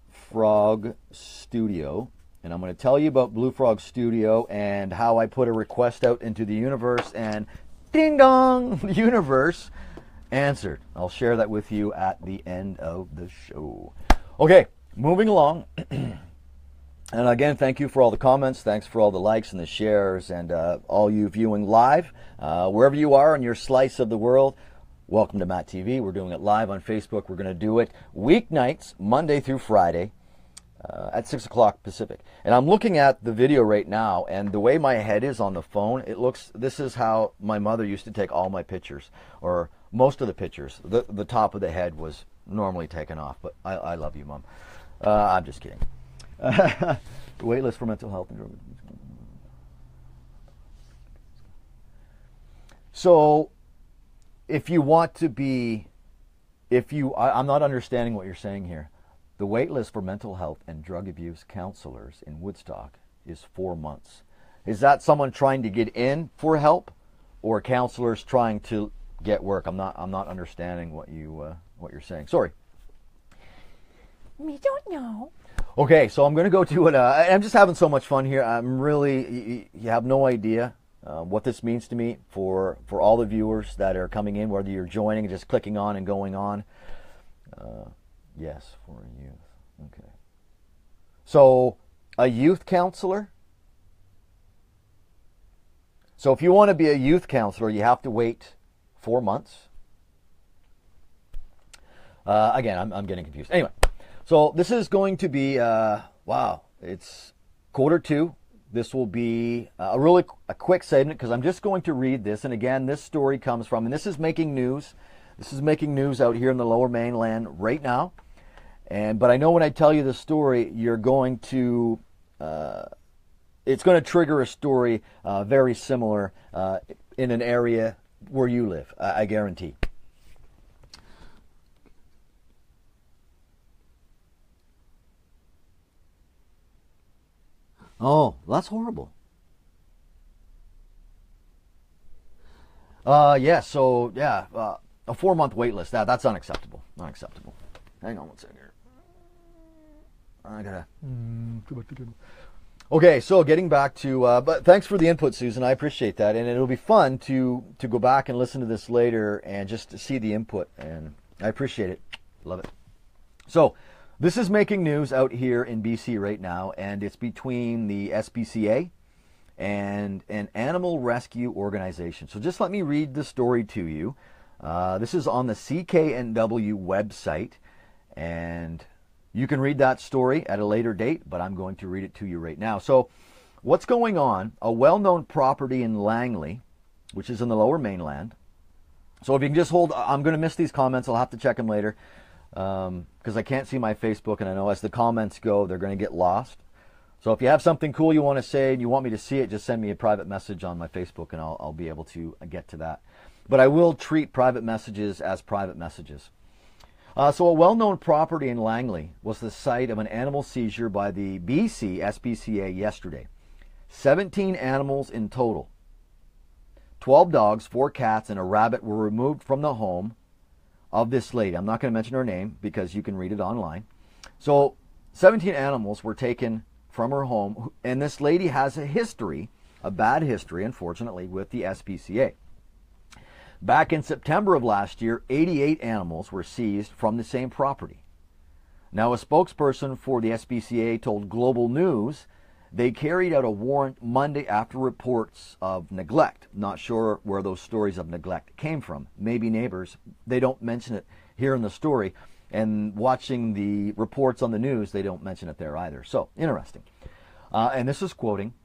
Frog Studio. And I'm going to tell you about Blue Frog Studio and how I put a request out into the universe, and ding dong, the universe answered. I'll share that with you at the end of the show. Okay, moving along. And again, thank you for all the comments. Thanks for all the likes and the shares, and all you viewing live. Wherever you are in your slice of the world, welcome to MattTv. We're doing it live on Facebook. We're going to do it weeknights, Monday through Friday, at 6 o'clock Pacific. And I'm looking at the video right now, and the way my head is on the phone, it looks, this is how my mother used to take all my pictures, or most of the pictures. The top of the head was normally taken off, but I love you, Mom. I'm just kidding. Waitlist for mental health and drug. So if you want to be, I'm not understanding what you're saying here. The wait list for mental health and drug abuse counselors in Woodstock is 4 months. Is that someone trying to get in for help, or counselors trying to get work? I'm not understanding what you're saying. Sorry. We don't know. Okay, so I'm going to go to it. I'm just having so much fun here. I'm really, you have no idea what this means to me for all the viewers that are coming in, whether you're joining, just clicking on and going on. Yes, for a youth. Okay. So, a youth counselor? So if you want to be a youth counselor, you have to wait 4 months? Again, I'm getting confused. Anyway, so this is going to be, wow, it's 1:45. This will be a quick segment, because I'm just going to read this. And again, this story comes from, and this is making news. This is making news out here in the Lower Mainland right now. But I know when I tell you the story, you're going to, it's going to trigger a story very similar in an area where you live, I guarantee. Oh, that's horrible. Yeah, so, yeah, a 4-month wait list, that's unacceptable. Unacceptable. Hang on one second here. I gotta... Okay, so getting back to... but thanks for the input, Susan. I appreciate that. And it'll be fun to go back and listen to this later and just to see the input. And I appreciate it. Love it. So, this is making news out here in BC right now, and it's between the SPCA and an animal rescue organization. So just let me read the story to you. This is on the CKNW website, and you can read that story at a later date, but I'm going to read it to you right now. So what's going on? A well-known property in Langley, which is in the Lower Mainland. So if you can just hold, I'm going to miss these comments. I'll have to check them later. because I can't see my Facebook, and I know as the comments go, they're going to get lost. So if you have something cool you want to say and you want me to see it, just send me a private message on my Facebook, and I'll be able to get to that. But I will treat private messages as private messages. So a well-known property in Langley was the site of an animal seizure by the BC SPCA yesterday. 17 animals in total. 12 dogs, 4 cats, and a rabbit were removed from the home of this lady. I'm not going to mention her name because you can read it online. So 17 animals were taken from her home, and this lady has a history, a bad history, unfortunately, with the SPCA. Back in September of last year, 88 animals were seized from the same property. Now, a spokesperson for the SPCA told Global News they carried out a warrant Monday after reports of neglect. Not sure where those stories of neglect came from. Maybe neighbors. They don't mention it here in the story. And watching the reports on the news, they don't mention it there either. So, interesting. And this is quoting,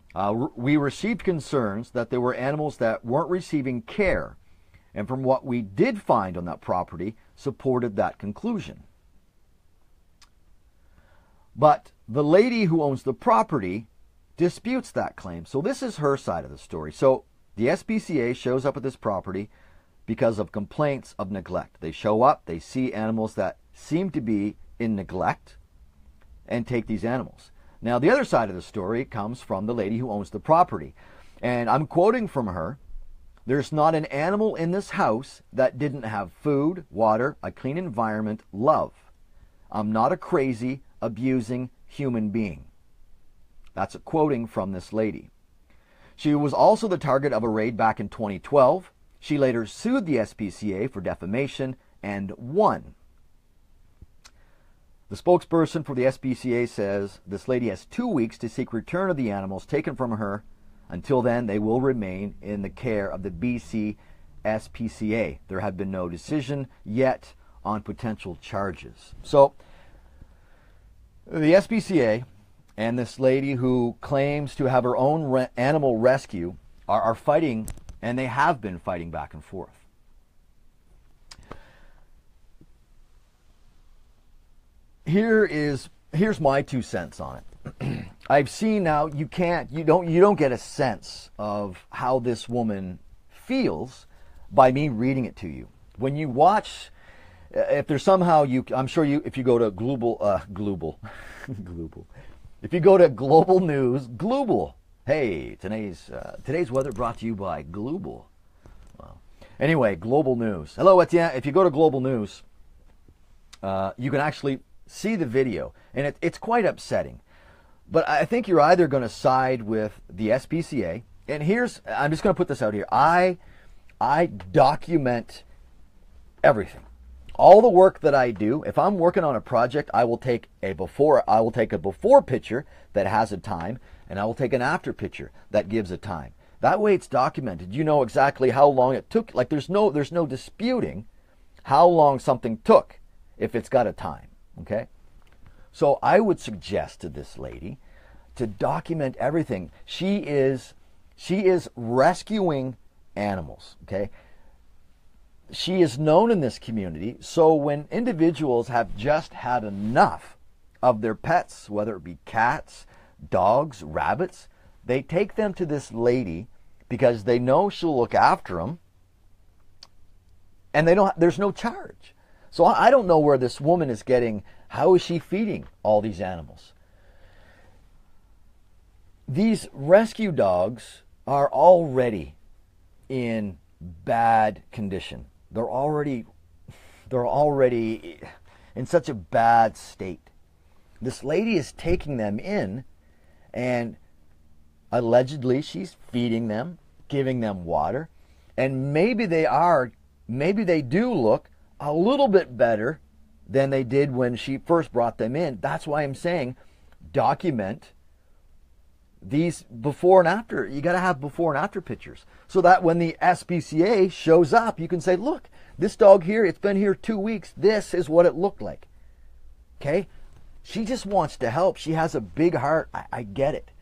we received concerns that there were animals that weren't receiving care. And from what we did find on that property, supported that conclusion. But the lady who owns the property disputes that claim. So this is her side of the story. So the SPCA shows up at this property because of complaints of neglect. They show up, they see animals that seem to be in neglect, and take these animals. Now the other side of the story comes from the lady who owns the property. And I'm quoting from her, "There's not an animal in this house that didn't have food, water, a clean environment, love. I'm not a crazy, abusing human being." That's a quoting from this lady. She was also the target of a raid back in 2012. She later sued the SPCA for defamation and won. The spokesperson for the SPCA says this lady has 2 weeks to seek return of the animals taken from her. Until then, they will remain in the care of the BC SPCA. There have been no decision yet on potential charges. So the SPCA and this lady who claims to have her own animal rescue are fighting, and they have been fighting back and forth. Here's my 2 cents on it. I've seen now you don't get a sense of how this woman feels by me reading it to you. When you watch, if there's somehow I'm sure if you go to global. If you go to Global News, Global. Hey, today's weather brought to you by Global. Well, anyway, Global News. Hello, Etienne. If you go to Global News, you can actually see the video, and it's quite upsetting. But I think you're either going to side with the SPCA, and I'm just going to put this out here. I document everything. All the work that I do, if I'm working on a project, I will take a before picture that has a time, and I will take an after picture that gives a time. That way it's documented. You know exactly how long it took. Like there's no disputing how long something took if it's got a time, okay? So I would suggest to this lady to document everything. She is rescuing animals, okay? She is known in this community, so when individuals have just had enough of their pets, whether it be cats, dogs, rabbits, they take them to this lady because they know she'll look after them, and there's no charge. So I don't know where this woman is getting, how is she feeding all these animals? These rescue dogs are already in bad condition. They're already in such a bad state. This lady is taking them in, and allegedly she's feeding them, giving them water, and maybe they do look a little bit better than they did when she first brought them in. That's why I'm saying document these before and after. You got to have before and after pictures so that when the SPCA shows up, you can say, look, this dog here, it's been here 2 weeks. This is what it looked like. Okay? She just wants to help. She has a big heart. I get it.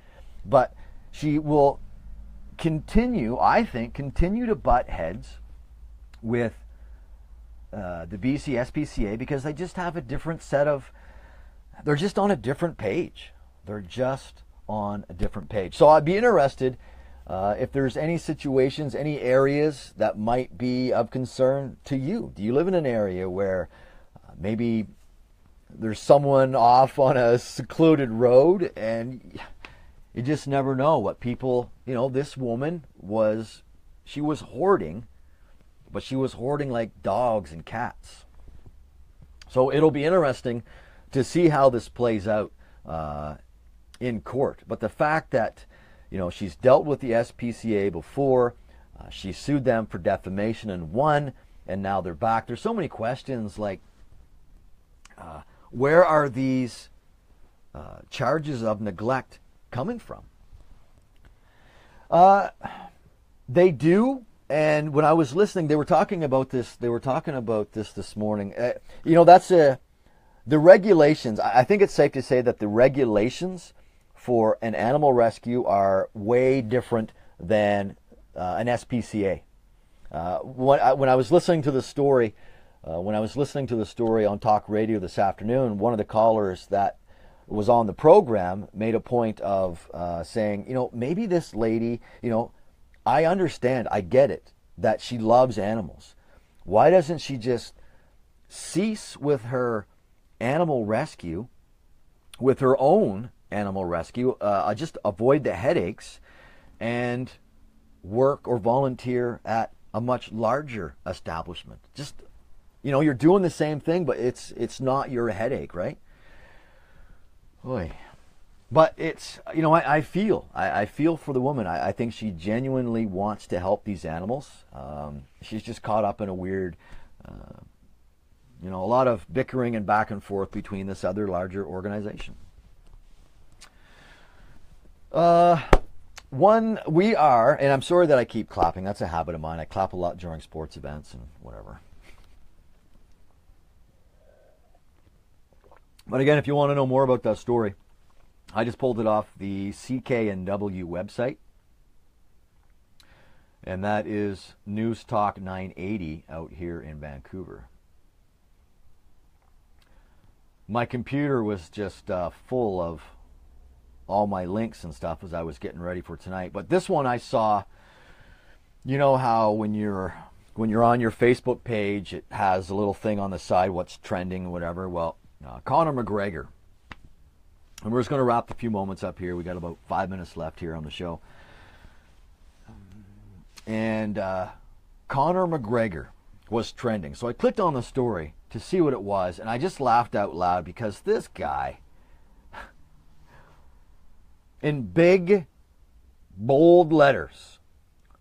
But she will continue to butt heads with the BC SPCA because they just have a different set of, they're just on a different page. They're just on a different page. So I'd be interested if there's any situations, any areas that might be of concern to you. Do you live in an area where maybe there's someone off on a secluded road and you just never know what people, this woman she was hoarding, but she was hoarding like dogs and cats. So it'll be interesting to see how this plays out in court. But the fact that, she's dealt with the SPCA before, she sued them for defamation and won, and now they're back. There's so many questions like, where are these charges of neglect coming from? They do, and when I was listening, they were talking about this. They were talking about this morning. That's the regulations. I think it's safe to say that the regulations for an animal rescue are way different than an SPCA. When I was listening to the story, on talk radio this afternoon, one of the callers that was on the program made a point of saying, maybe this lady, I understand, I get it, that she loves animals. Why doesn't she just cease with her animal rescue, with her own animal rescue, just avoid the headaches and work or volunteer at a much larger establishment? Just, you're doing the same thing, but it's not your headache, right? Oy. But it's, I feel for the woman. I think she genuinely wants to help these animals. She's just caught up in a weird, a lot of bickering and back and forth between this other larger organization. We are, and I'm sorry that I keep clapping. That's a habit of mine. I clap a lot during sports events and whatever. But again, if you want to know more about that story, I just pulled it off the CKNW website. And that is News Talk 980 out here in Vancouver. My computer was just full of all my links and stuff as I was getting ready for tonight. But this one I saw, how when you're on your Facebook page, it has a little thing on the side, what's trending, whatever. Well, Conor McGregor. And we're just going to wrap a few moments up here. We got about 5 minutes left here on the show. And Conor McGregor was trending. So I clicked on the story to see what it was, and I just laughed out loud because this guy, in big, bold letters,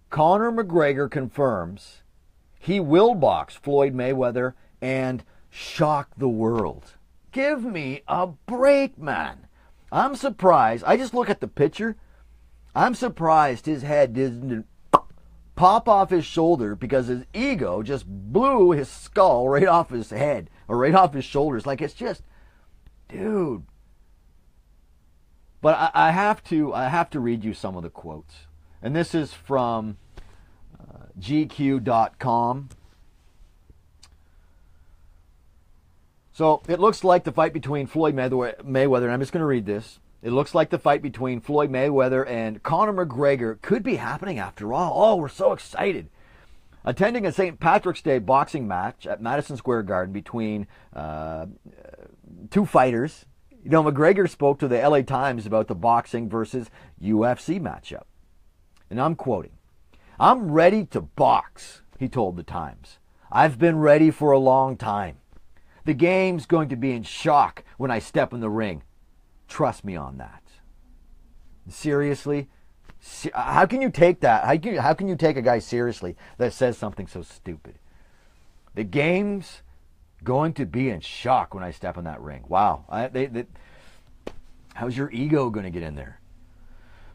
Conor McGregor confirms he will box Floyd Mayweather and shock the world. Give me a break, man. I'm surprised. I just look at the picture. I'm surprised his head didn't pop off his shoulder because his ego just blew his skull right off his head or right off his shoulders. Like, it's just, dude. But I have to read you some of the quotes. And this is from GQ.com. So it looks like the fight between Floyd Mayweather, and I'm just going to read this. It looks like the fight between Floyd Mayweather and Conor McGregor could be happening after all. Oh, we're so excited. Attending a St. Patrick's Day boxing match at Madison Square Garden between two fighters. McGregor spoke to the LA Times about the boxing versus UFC matchup. And I'm quoting, "I'm ready to box," he told the Times. "I've been ready for a long time. The game's going to be in shock when I step in the ring. Trust me on that." Seriously? How can you take that? How can you take a guy seriously that says something so stupid? The game's going to be in shock when I step in that ring. Wow. How's your ego going to get in there?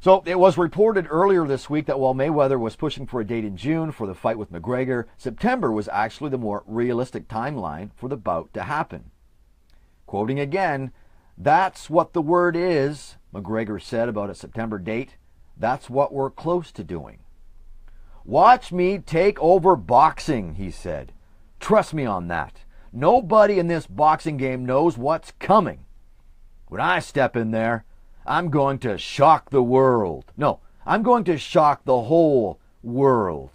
So it was reported earlier this week that while Mayweather was pushing for a date in June for the fight with McGregor, September was actually the more realistic timeline for the bout to happen. Quoting again, "That's what the word is," McGregor said about a September date. "That's what we're close to doing. Watch me take over boxing," he said. Trust me on that. Nobody in this boxing game knows what's coming. When I step in there, I'm going to shock the world. No, I'm going to shock the whole world.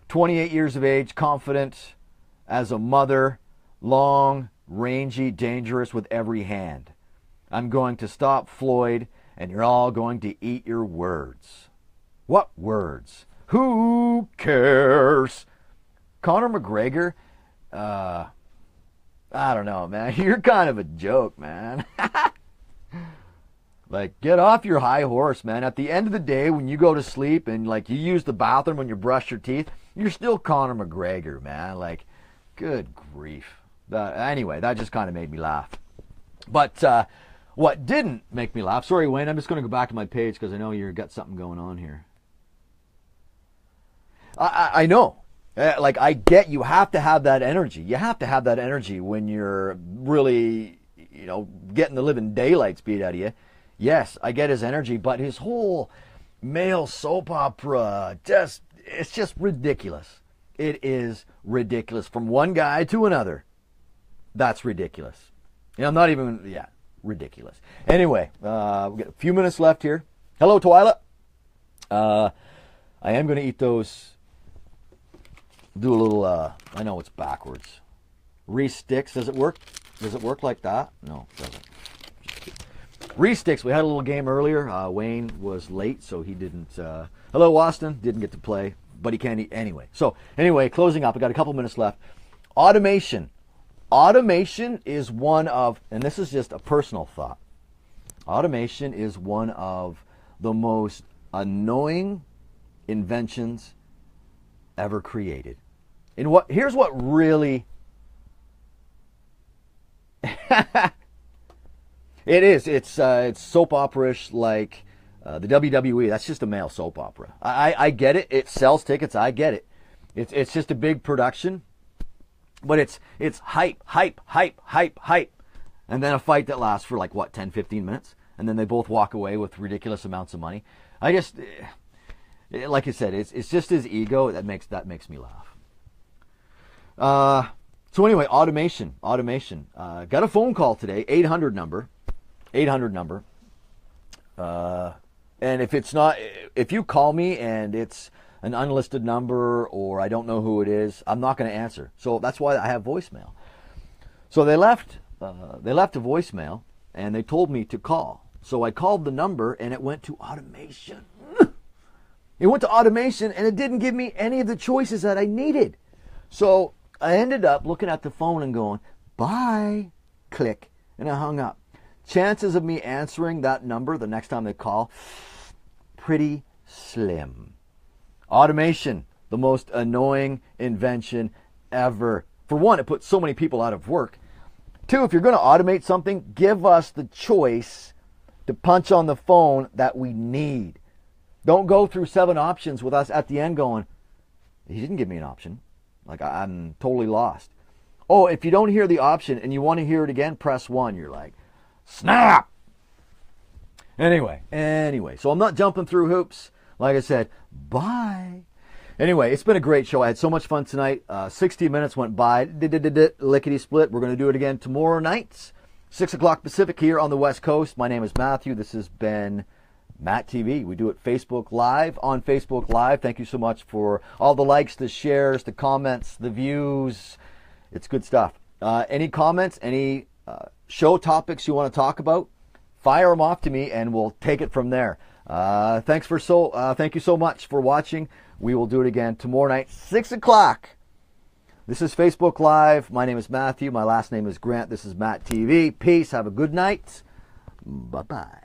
28 years of age, confident as a mother, long, rangy, dangerous with every hand. I'm going to stop Floyd, and you're all going to eat your words. What words? Who cares? Conor McGregor, I don't know, man. You're kind of a joke, man. Like, get off your high horse, man. At the end of the day, when you go to sleep and, like, you use the bathroom when you brush your teeth, you're still Conor McGregor, man. Like, good grief. Anyway, that just kind of made me laugh. But what didn't make me laugh, sorry, Wayne, I'm just going to go back to my page because I know you've got something going on here. I know. Like, I get you have to have that energy. You have to have that energy when you're really, you know, getting the living daylights beat out of you. Yes, I get his energy, but his whole male soap opera, it's just ridiculous. It is ridiculous. From one guy to another. That's ridiculous. You know, I'm not even, ridiculous. Anyway, we've got a few minutes left here. Hello, Twyla. I am going to eat those. Do a little, I know it's backwards. Reese sticks, does it work? Does it work like that? No, it doesn't. Reese sticks, we had a little game earlier. Wayne was late, so he didn't, hello, Austin, didn't get to play, but he can eat anyway. So, anyway, closing up, we got a couple minutes left. Automation. Automation is one of, and this is just a personal thought, automation is one of the most annoying inventions ever created. And here's what really it is. It's soap opera-ish like the WWE. That's just a male soap opera. I get it. It sells tickets. I get it. It's just a big production, but it's hype, and then a fight that lasts for like what 10, 15 minutes, and then they both walk away with ridiculous amounts of money. I just, like I said, it's just his ego that makes me laugh. So anyway, automation. Got a phone call today, 800 number. And if you call me and it's an unlisted number or I don't know who it is, I'm not going to answer. So that's why I have voicemail. So they left a voicemail and they told me to call. So I called the number and it went to automation. It went to automation and it didn't give me any of the choices that I needed. So I ended up looking at the phone and going, bye, click, and I hung up. Chances of me answering that number the next time they call, pretty slim. Automation, the most annoying invention ever. For one, it puts so many people out of work. Two, if you're going to automate something, give us the choice to punch on the phone that we need. Don't go through 7 options with us at the end going, he didn't give me an option. Like, I'm totally lost. Oh, if you don't hear the option and you want to hear it again, press 1. You're like, snap! Anyway, so I'm not jumping through hoops. Like I said, bye. Anyway, it's been a great show. I had so much fun tonight. 60 minutes went by. Lickety-split. We're going to do it again tomorrow night, 6 o'clock Pacific here on the West Coast. My name is Matthew. This has been MattTV. We do it Facebook Live, on Facebook Live. Thank you so much for all the likes, the shares, the comments, the views. It's good stuff. Any comments, any show topics you want to talk about, fire them off to me and we'll take it from there. Thank you so much for watching. We will do it again tomorrow night, 6 o'clock. This is Facebook Live. My name is Matthew. My last name is Grant. This is MattTV. Peace. Have a good night. Bye-bye.